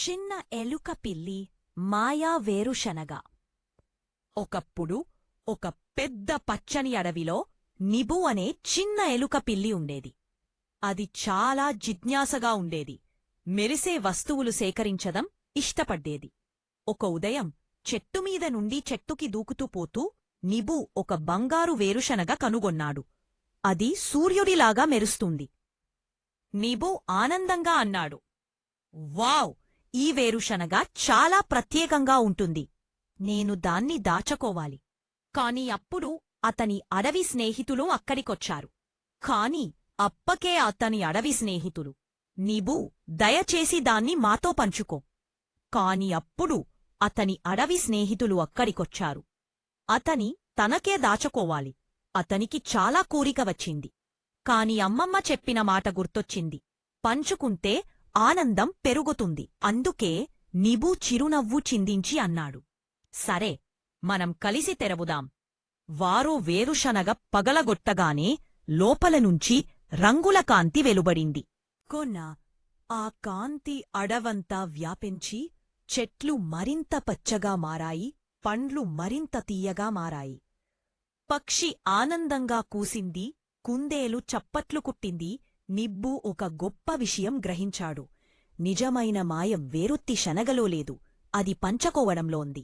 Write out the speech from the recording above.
చిన్న ఎలుక పిల్లి మాయా వేరుశనగ. ఒకప్పుడు ఒక పెద్ద పచ్చని అడవిలో నిబు అనే చిన్న ఎలుక పిల్లి ఉండేది. అది చాలా జిజ్ఞాసగా ఉండేది. మెరిసే వస్తువులు సేకరించడం ఇష్టపడ్డేది. ఒక ఉదయం చెట్టుమీద నుండి చెట్టుకి దూకుతూ పోతూ నిబు ఒక బంగారు వేరుశనగ కనుగొన్నాడు. అది సూర్యుడిలాగా మెరుస్తుంది. నిబు ఆనందంగా అన్నాడు, వావ్! ఈ వేరుశనగ చాలా ప్రత్యేకంగా ఉంటుంది. నేను దాన్ని దాచకోవాలి. కాని అప్పుడు అతని అడవి స్నేహితులు అక్కడికొచ్చారు. కాని అప్పకే అతని అడవి స్నేహితులు, నిబూ, దయచేసి దాన్ని మాతో పంచుకో. కాని అప్పుడు అతని అడవి స్నేహితులు అక్కడికొచ్చారు. అతని తనకే దాచుకోవాలి. అతనికి చాలా కోరిక వచ్చింది. కాని అమ్మమ్మ చెప్పిన మాట గుర్తొచ్చింది, పంచుకుంటే ఆనందం పెరుగుతుంది. అందుకే నిబూ చిరునవ్వు చిందించి అన్నాడు, సరే, మనం కలిసి తెరవుదాం. వారో వేరుశనగ పగలగొట్టగానే లోపలనుంచి రంగుల కాంతి వెలువడింది. ఆ కాంతి అడవంతా వ్యాపించి చెట్లు మరింత పచ్చగా మారాయి, పండ్లు మరింత తీయగా మారాయి. పక్షి ఆనందంగా కూసింది, కుందేలు చప్పట్లు కుట్టింది. నిబ్బు ఒక గొప్ప విషయం గ్రహించాడు. నిజమైన మాయం వేరొత్తి శనగలో లేదు, అది పంచకోవడంలో ఉంది.